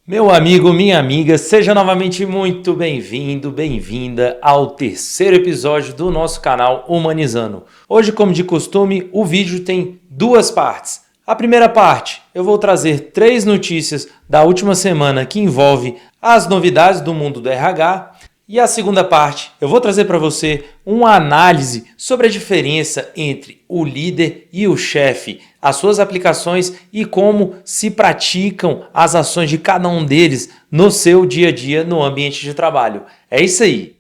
Meu amigo, minha amiga, seja novamente muito bem-vindo, bem-vinda ao terceiro episódio do nosso canal Humanizando. Hoje, como de costume, o vídeo tem duas partes. A primeira parte, eu vou trazer 3 notícias da última semana que envolve as novidades do mundo do RH. E a segunda parte, eu vou trazer para você uma análise sobre a diferença entre o líder e o chefe, as suas aplicações e como se praticam as ações de cada um deles no seu dia a dia no ambiente de trabalho. É isso aí.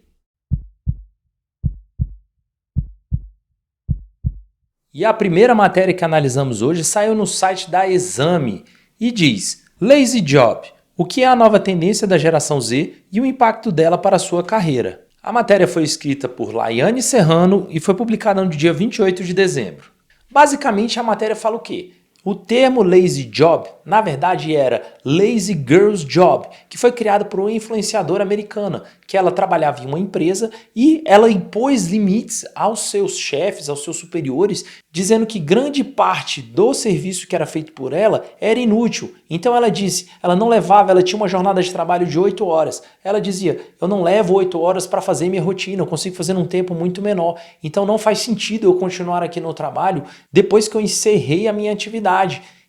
E a primeira matéria que analisamos hoje saiu no site da Exame e diz: Lazy Job. O que é a nova tendência da geração Z e o impacto dela para a sua carreira? A matéria foi escrita por Laiane Serrano e foi publicada no dia 28 de dezembro. Basicamente, a matéria fala o quê? O termo lazy job, na verdade, era lazy girl's job, que foi criado por uma influenciadora americana, que ela trabalhava em uma empresa e ela impôs limites aos seus chefes, aos seus superiores, dizendo que grande parte do serviço que era feito por ela era inútil. Então ela disse, ela tinha uma jornada de trabalho de 8 horas. Ela dizia, eu não levo 8 horas para fazer minha rotina, eu consigo fazer num tempo muito menor. Então não faz sentido eu continuar aqui no trabalho depois que eu encerrei a minha atividade.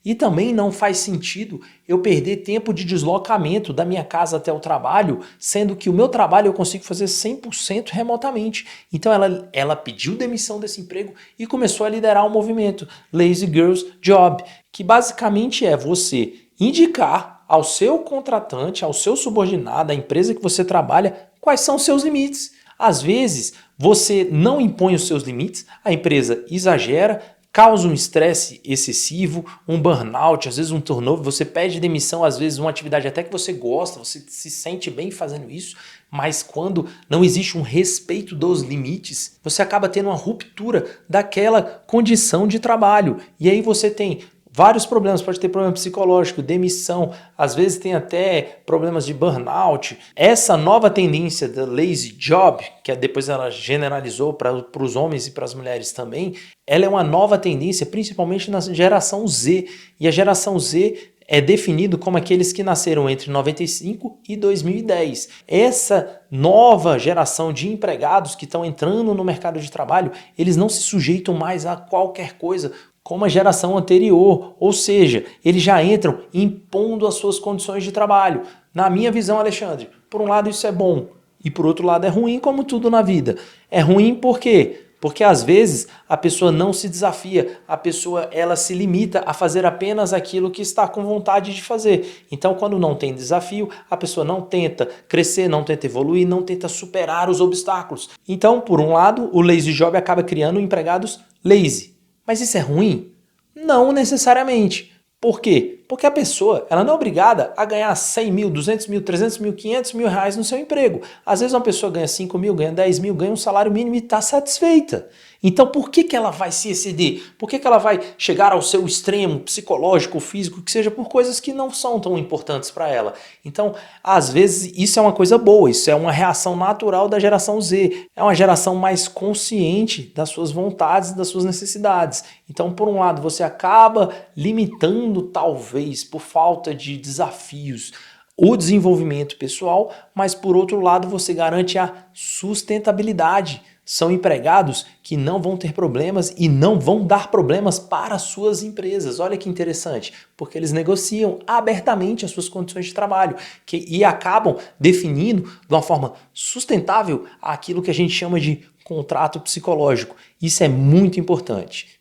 E também não faz sentido eu perder tempo de deslocamento da minha casa até o trabalho, sendo que o meu trabalho eu consigo fazer 100% remotamente. Então ela pediu demissão desse emprego e começou a liderar um movimento Lazy Girls Job, que basicamente é você indicar ao seu contratante, ao seu subordinado, à empresa que você trabalha, quais são os seus limites. Às vezes você não impõe os seus limites, a empresa exagera, causa um estresse excessivo, um burnout, às vezes um turnover, você pede demissão, às vezes uma atividade até que você gosta, você se sente bem fazendo isso, mas quando não existe um respeito dos limites, você acaba tendo uma ruptura daquela condição de trabalho. E aí você tem vários problemas, pode ter problema psicológico, demissão, às vezes tem até problemas de burnout. Essa nova tendência da lazy job, que depois ela generalizou para os homens e para as mulheres também, ela é uma nova tendência, principalmente na geração Z. E a geração Z é definido como aqueles que nasceram entre 95 e 2010. Essa nova geração de empregados que estão entrando no mercado de trabalho, eles não se sujeitam mais a qualquer coisa como a geração anterior, ou seja, eles já entram impondo as suas condições de trabalho. Na minha visão, Alexandre, por um lado isso é bom e por outro lado é ruim, como tudo na vida. É ruim por quê? Porque às vezes a pessoa não se desafia, a pessoa ela se limita a fazer apenas aquilo que está com vontade de fazer. Então quando não tem desafio, a pessoa não tenta crescer, não tenta evoluir, não tenta superar os obstáculos. Então, por um lado, o lazy job acaba criando empregados lazy. Mas isso é ruim? Não necessariamente. Por quê? Porque a pessoa ela não é obrigada a ganhar 100 mil, 200 mil, 300 mil, 500 mil reais no seu emprego. Às vezes uma pessoa ganha 5 mil, ganha 10 mil, ganha um salário mínimo e está satisfeita. Então por que ela vai se exceder? Por que ela vai chegar ao seu extremo psicológico, físico, que seja por coisas que não são tão importantes para ela? Então, às vezes, isso é uma coisa boa, isso é uma reação natural da geração Z. É uma geração mais consciente das suas vontades e das suas necessidades. Então, por um lado, você acaba limitando, talvez, por falta de desafios, o desenvolvimento pessoal, mas por outro lado você garante a sustentabilidade. São empregados que não vão ter problemas e não vão dar problemas para suas empresas. Olha que interessante, porque eles negociam abertamente as suas condições de trabalho e acabam definindo de uma forma sustentável aquilo que a gente chama de contrato psicológico. Isso é muito importante.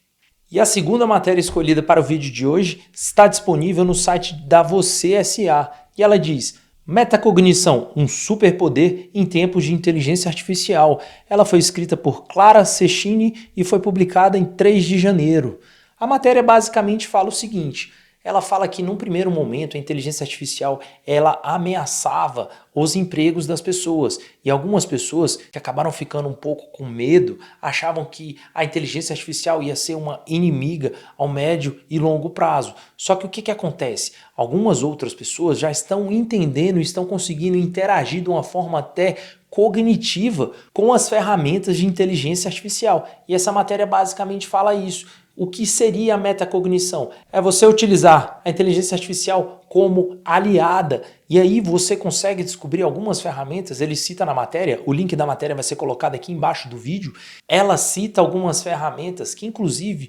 E a segunda matéria escolhida para o vídeo de hoje está disponível no site da Você S.A. e ela diz: Metacognição, um superpoder em tempos de inteligência artificial. Ela foi escrita por Clara Cecchini e foi publicada em 3 de janeiro. A matéria basicamente fala o seguinte: ela fala que num primeiro momento a inteligência artificial ela ameaçava os empregos das pessoas e algumas pessoas que acabaram ficando um pouco com medo achavam que a inteligência artificial ia ser uma inimiga ao médio e longo prazo. Só que o que acontece? Algumas outras pessoas já estão entendendo e estão conseguindo interagir de uma forma até cognitiva com as ferramentas de inteligência artificial. E essa matéria basicamente fala isso. O que seria a metacognição? É você utilizar a inteligência artificial como aliada e aí você consegue descobrir algumas ferramentas. Ele cita na matéria, o link da matéria vai ser colocado aqui embaixo do vídeo. Ela cita algumas ferramentas que inclusive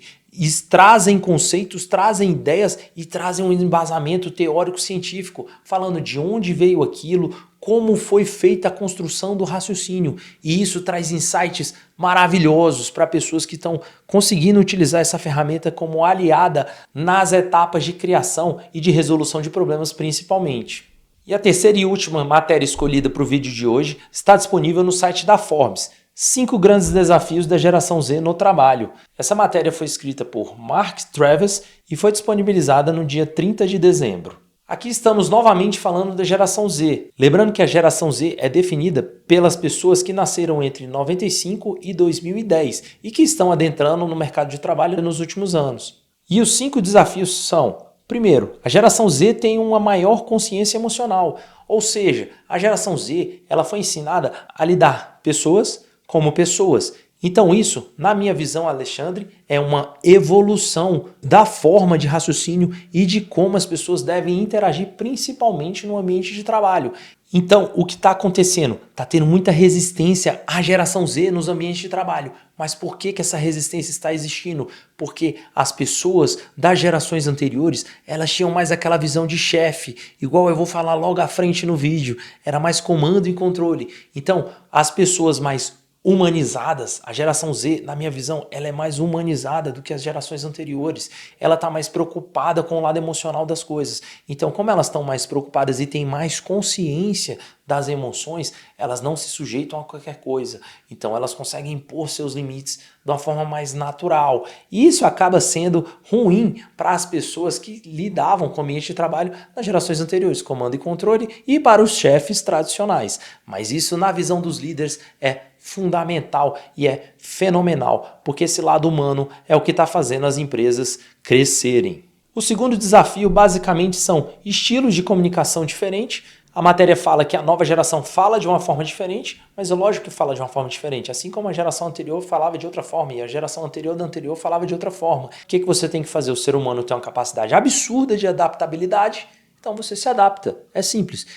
trazem conceitos, trazem ideias e trazem um embasamento teórico científico, falando de onde veio aquilo, como foi feita a construção do raciocínio. E isso traz insights maravilhosos para pessoas que estão conseguindo utilizar essa ferramenta como aliada nas etapas de criação e de resolução de problemas principalmente. E a terceira e última matéria escolhida para o vídeo de hoje está disponível no site da Forbes. 5 grandes desafios da geração Z no trabalho. Essa matéria foi escrita por Mark Travis e foi disponibilizada no dia 30 de dezembro. Aqui estamos novamente falando da geração Z. Lembrando que a geração Z é definida pelas pessoas que nasceram entre 95 e 2010 e que estão adentrando no mercado de trabalho nos últimos anos. E os 5 desafios são: primeiro, a geração Z tem uma maior consciência emocional, ou seja, a geração Z ela foi ensinada a lidar pessoas como pessoas. Então isso, na minha visão, Alexandre, é uma evolução da forma de raciocínio e de como as pessoas devem interagir, principalmente no ambiente de trabalho. Então, o que está acontecendo? Está tendo muita resistência à geração Z nos ambientes de trabalho. Mas por que essa resistência está existindo? Porque as pessoas das gerações anteriores, elas tinham mais aquela visão de chefe, igual eu vou falar logo à frente no vídeo. Era mais comando e controle. Então, as pessoas mais humanizadas, a geração Z, na minha visão, ela é mais humanizada do que as gerações anteriores. Ela está mais preocupada com o lado emocional das coisas. Então, como elas estão mais preocupadas e têm mais consciência das emoções, elas não se sujeitam a qualquer coisa. Então, elas conseguem impor seus limites de uma forma mais natural. E isso acaba sendo ruim para as pessoas que lidavam com o ambiente de trabalho nas gerações anteriores, comando e controle, e para os chefes tradicionais. Mas isso, na visão dos líderes, é fundamental e é fenomenal, porque esse lado humano é o que está fazendo as empresas crescerem. O segundo desafio basicamente são estilos de comunicação diferentes. A matéria fala que a nova geração fala de uma forma diferente, mas é lógico que fala de uma forma diferente, assim como a geração anterior falava de outra forma e a geração anterior da anterior falava de outra forma. O que você tem que fazer? O ser humano tem uma capacidade absurda de adaptabilidade, então você se adapta. É simples.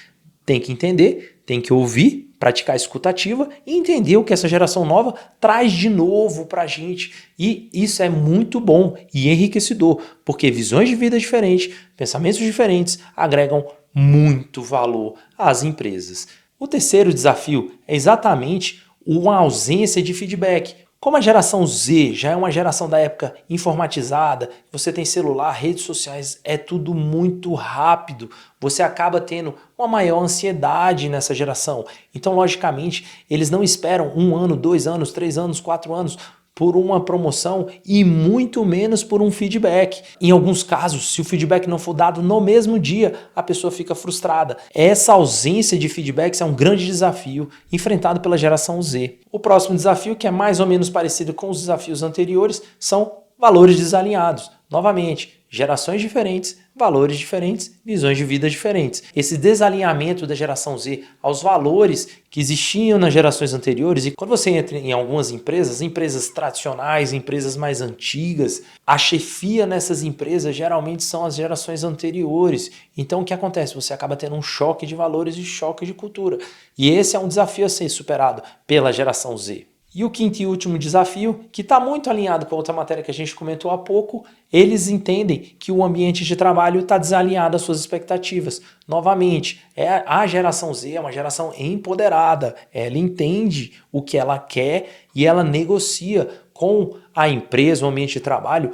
Tem que entender, tem que ouvir, praticar a escutativa e entender o que essa geração nova traz de novo para a gente. E isso é muito bom e enriquecedor, porque visões de vida diferentes, pensamentos diferentes agregam muito valor às empresas. O terceiro desafio é exatamente uma ausência de feedback. Como a geração Z já é uma geração da época informatizada, você tem celular, redes sociais, é tudo muito rápido, você acaba tendo uma maior ansiedade nessa geração. Então, logicamente, eles não esperam 1 ano, 2 anos, 3 anos, 4 anos por uma promoção e muito menos por um feedback. Em alguns casos, se o feedback não for dado no mesmo dia, a pessoa fica frustrada. Essa ausência de feedbacks é um grande desafio enfrentado pela geração Z. O próximo desafio, que é mais ou menos parecido com os desafios anteriores, são valores desalinhados. Novamente, gerações diferentes, valores diferentes, visões de vida diferentes. Esse desalinhamento da geração Z aos valores que existiam nas gerações anteriores, e quando você entra em algumas empresas, empresas tradicionais, empresas mais antigas, a chefia nessas empresas geralmente são as gerações anteriores. Então o que acontece? Você acaba tendo um choque de valores e choque de cultura. E esse é um desafio a ser superado pela geração Z. E o quinto e último desafio, que está muito alinhado com a outra matéria que a gente comentou há pouco, eles entendem que o ambiente de trabalho está desalinhado às suas expectativas. Novamente, a geração Z é uma geração empoderada, ela entende o que ela quer e ela negocia com a empresa, o ambiente de trabalho,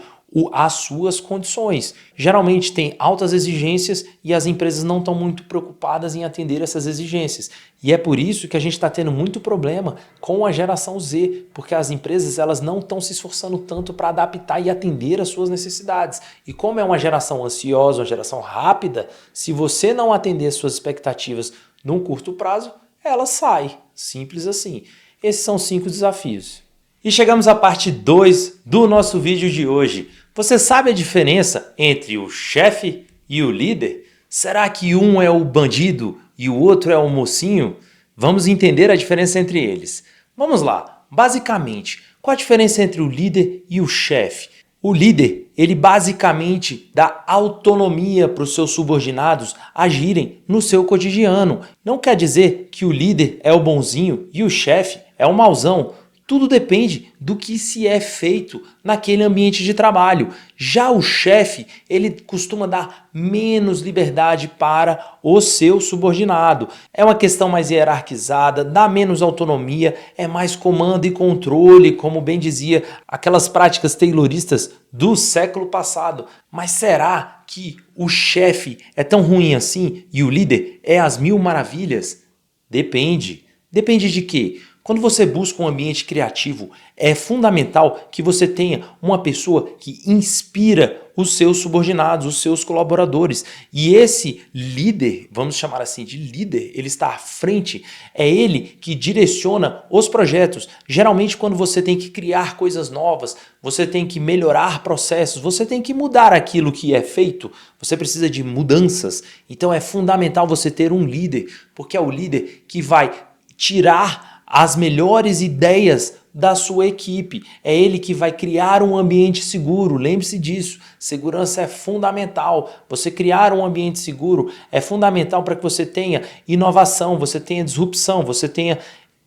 as suas condições. Geralmente tem altas exigências e as empresas não estão muito preocupadas em atender essas exigências. E é por isso que a gente está tendo muito problema com a geração Z, porque as empresas elas não estão se esforçando tanto para adaptar e atender às suas necessidades. E como é uma geração ansiosa, uma geração rápida, se você não atender às suas expectativas num curto prazo, ela sai. Simples assim. Esses são 5 desafios. E chegamos à parte 2 do nosso vídeo de hoje. Você sabe a diferença entre o chefe e o líder? Será que um é o bandido e o outro é o mocinho? Vamos entender a diferença entre eles. Vamos lá. Basicamente, qual a diferença entre o líder e o chefe? O líder, ele basicamente dá autonomia para os seus subordinados agirem no seu cotidiano. Não quer dizer que o líder é o bonzinho e o chefe é o mauzão. Tudo depende do que se é feito naquele ambiente de trabalho. Já o chefe, ele costuma dar menos liberdade para o seu subordinado. É uma questão mais hierarquizada, dá menos autonomia, é mais comando e controle, como bem dizia aquelas práticas tayloristas do século passado. Mas será que o chefe é tão ruim assim e o líder é às mil maravilhas? Depende. Depende de quê? Quando você busca um ambiente criativo, é fundamental que você tenha uma pessoa que inspira os seus subordinados, os seus colaboradores. E esse líder, vamos chamar assim de líder, ele está à frente, é ele que direciona os projetos. Geralmente quando você tem que criar coisas novas, você tem que melhorar processos, você tem que mudar aquilo que é feito, você precisa de mudanças. Então é fundamental você ter um líder, porque é o líder que vai tirar as melhores ideias da sua equipe. É ele que vai criar um ambiente seguro. Lembre-se disso. Segurança é fundamental. Você criar um ambiente seguro é fundamental para que você tenha inovação, você tenha disrupção, você tenha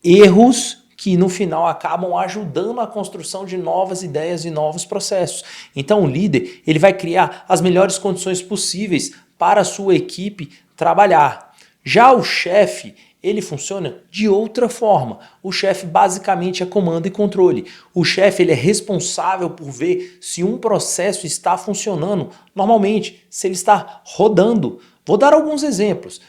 erros que no final acabam ajudando a construção de novas ideias e novos processos. Então o líder, ele vai criar as melhores condições possíveis para a sua equipe trabalhar. Já o chefe, ele funciona de outra forma. O chefe basicamente é comando e controle. O chefe, ele é responsável por ver se um processo está funcionando normalmente, se ele está rodando. Vou dar alguns exemplos.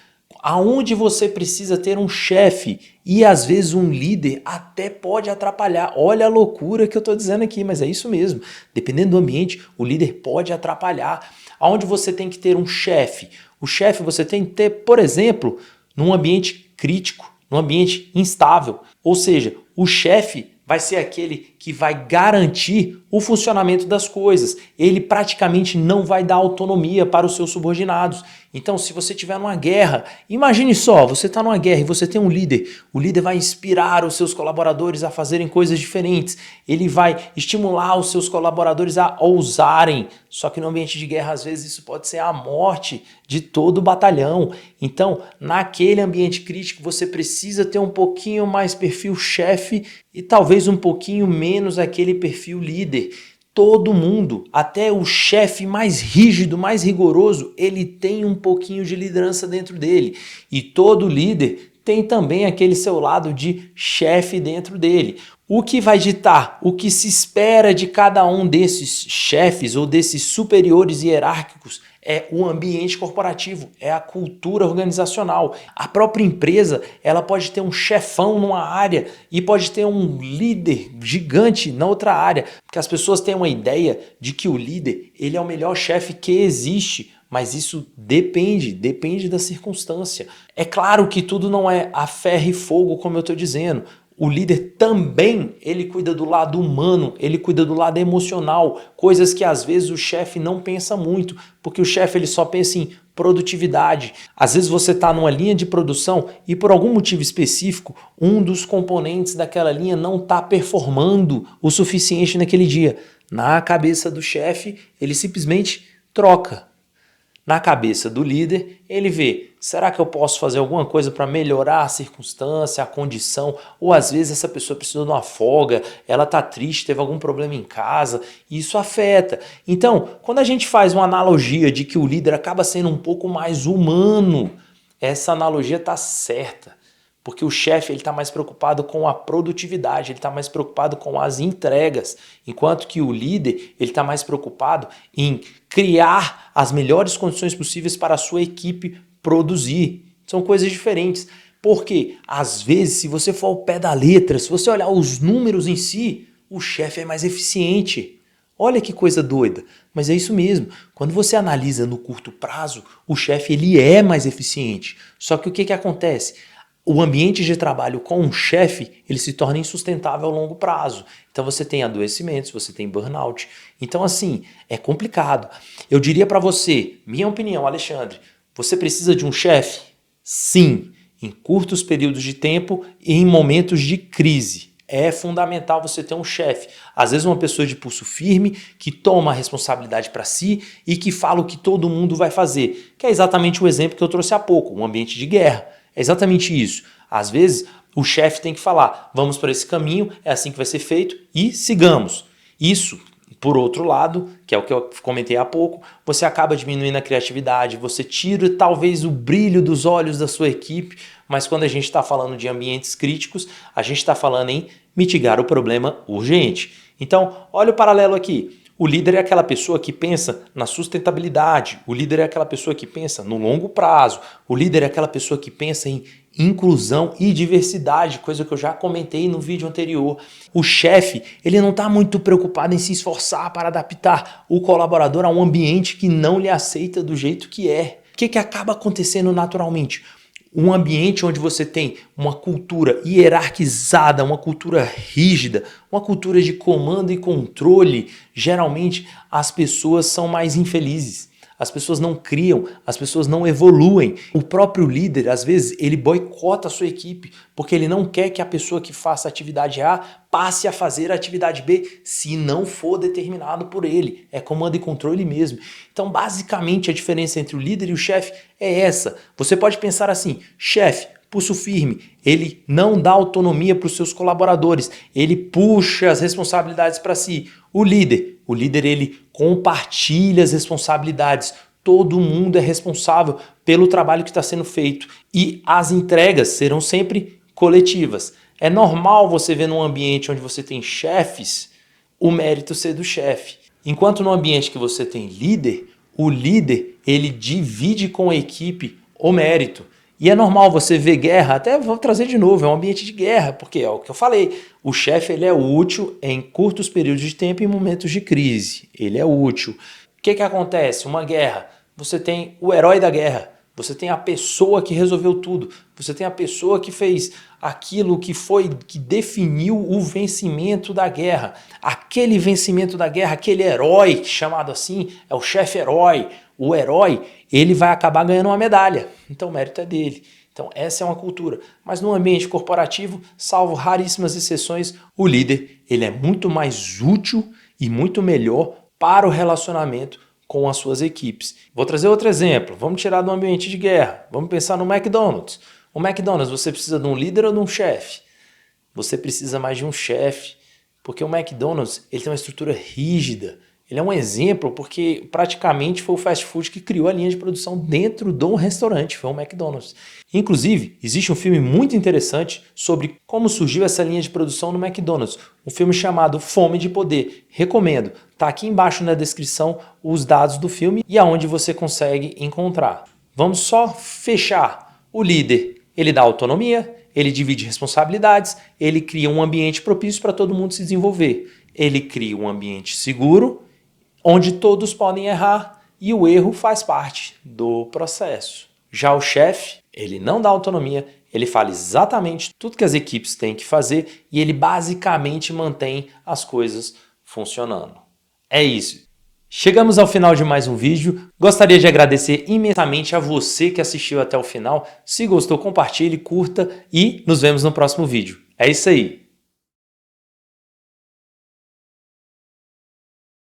Aonde você precisa ter um chefe e às vezes um líder até pode atrapalhar. Olha a loucura que eu estou dizendo aqui, mas é isso mesmo. Dependendo do ambiente, o líder pode atrapalhar. Aonde você tem que ter um chefe? O chefe você tem que ter, por exemplo, num ambiente crítico, num ambiente instável. Ou seja, o chefe vai ser aquele que vai garantir o funcionamento das coisas. Ele praticamente não vai dar autonomia para os seus subordinados. Então, se você estiver numa guerra, imagine só, você está numa guerra e você tem um líder. O líder vai inspirar os seus colaboradores a fazerem coisas diferentes. Ele vai estimular os seus colaboradores a ousarem. Só que no ambiente de guerra, às vezes, isso pode ser a morte de todo o batalhão. Então, naquele ambiente crítico, você precisa ter um pouquinho mais perfil chefe e talvez um pouquinho menos aquele perfil líder. Todo mundo, até o chefe mais rígido, mais rigoroso, ele tem um pouquinho de liderança dentro dele. E todo líder tem também aquele seu lado de chefe dentro dele. O que vai ditar o que se espera de cada um desses chefes ou desses superiores hierárquicos é o ambiente corporativo, é a cultura organizacional. A própria empresa, ela pode ter um chefão numa área e pode ter um líder gigante na outra área, porque as pessoas têm uma ideia de que o líder, ele é o melhor chefe que existe. Mas isso depende da circunstância. É claro que tudo não é a ferro e fogo, como eu estou dizendo. O líder também, ele cuida do lado humano, ele cuida do lado emocional, coisas que às vezes o chefe não pensa muito, porque o chefe ele só pensa em produtividade. Às vezes você está numa linha de produção e por algum motivo específico, um dos componentes daquela linha não está performando o suficiente naquele dia. Na cabeça do chefe, ele simplesmente troca. Na cabeça do líder, ele vê, será que eu posso fazer alguma coisa para melhorar a circunstância, a condição? Ou às vezes essa pessoa precisa de uma folga, ela está triste, teve algum problema em casa, e isso afeta. Então, quando a gente faz uma analogia de que o líder acaba sendo um pouco mais humano, essa analogia está certa. Porque o chefe está mais preocupado com a produtividade, ele está mais preocupado com as entregas, enquanto que o líder está mais preocupado em criar as melhores condições possíveis para a sua equipe produzir. São coisas diferentes. Porque, às vezes, se você for ao pé da letra, se você olhar os números em si, o chefe é mais eficiente. Olha que coisa doida, mas é isso mesmo. Quando você analisa no curto prazo, o chefe ele é mais eficiente. Só que o que acontece? O ambiente de trabalho com um chefe, ele se torna insustentável a longo prazo. Então você tem adoecimentos, você tem burnout. Então assim, é complicado. Eu diria para você, minha opinião, Alexandre, você precisa de um chefe? Sim, em curtos períodos de tempo e em momentos de crise. é fundamental você ter um chefe. Às vezes uma pessoa de pulso firme, que toma a responsabilidade para si e que fala o que todo mundo vai fazer. Que é exatamente o exemplo que eu trouxe há pouco, um ambiente de guerra. É exatamente isso. Às vezes o chefe tem que falar, vamos para esse caminho, é assim que vai ser feito e sigamos. Isso, por outro lado, que é o que eu comentei há pouco, você acaba diminuindo a criatividade, você tira talvez o brilho dos olhos da sua equipe, mas quando a gente está falando de ambientes críticos, a gente está falando em mitigar o problema urgente. Então, olha o paralelo aqui. O líder é aquela pessoa que pensa na sustentabilidade, o líder é aquela pessoa que pensa no longo prazo, o líder é aquela pessoa que pensa em inclusão e diversidade, coisa que eu já comentei no vídeo anterior. O chefe, ele não está muito preocupado em se esforçar para adaptar o colaborador a um ambiente que não lhe aceita do jeito que é. O que acaba acontecendo naturalmente? Um ambiente onde você tem uma cultura hierarquizada, uma cultura rígida, uma cultura de comando e controle, geralmente as pessoas são mais infelizes. As pessoas não criam, as pessoas não evoluem. O próprio líder, às vezes, ele boicota a sua equipe, porque ele não quer que a pessoa que faça a atividade A passe a fazer a atividade B, se não for determinado por ele. É comando e controle mesmo. Então, basicamente, a diferença entre o líder e o chefe é essa. Você pode pensar assim, chefe, pulso firme, ele não dá autonomia para os seus colaboradores, ele puxa as responsabilidades para si. O líder ele compartilha as responsabilidades, todo mundo é responsável pelo trabalho que está sendo feito e as entregas serão sempre coletivas. É normal você ver num ambiente onde você tem chefes, o mérito ser do chefe. Enquanto no ambiente que você tem líder, o líder ele divide com a equipe o mérito. E é normal você ver guerra, até vou trazer de novo, é um ambiente de guerra, porque é o que eu falei, o chefe ele é útil em curtos períodos de tempo e em momentos de crise, ele é útil. O que acontece? Uma guerra, você tem o herói da guerra, você tem a pessoa que resolveu tudo, você tem a pessoa que fez aquilo que definiu o vencimento da guerra. Aquele vencimento da guerra, aquele herói chamado assim, é o chefe herói. O herói, ele vai acabar ganhando uma medalha, então o mérito é dele. Então essa é uma cultura. Mas no ambiente corporativo, salvo raríssimas exceções, o líder ele é muito mais útil e muito melhor para o relacionamento com as suas equipes. Vou trazer outro exemplo. Vamos tirar do ambiente de guerra. Vamos pensar no McDonald's. O McDonald's, você precisa de um líder ou de um chefe? Você precisa mais de um chefe, porque o McDonald's ele tem uma estrutura rígida. Ele é um exemplo porque praticamente foi o fast food que criou a linha de produção dentro de um restaurante, foi o McDonald's. Inclusive, existe um filme muito interessante sobre como surgiu essa linha de produção no McDonald's. Um filme chamado Fome de Poder. Recomendo. Tá aqui embaixo na descrição os dados do filme e aonde você consegue encontrar. Vamos só fechar. O líder, ele dá autonomia, ele divide responsabilidades, ele cria um ambiente propício para todo mundo se desenvolver. Ele cria um ambiente seguro, onde todos podem errar e o erro faz parte do processo. Já o chefe, ele não dá autonomia, ele fala exatamente tudo que as equipes têm que fazer e ele basicamente mantém as coisas funcionando. É isso. Chegamos ao final de mais um vídeo. Gostaria de agradecer imensamente a você que assistiu até o final. Se gostou, compartilhe, curta e nos vemos no próximo vídeo. É isso aí.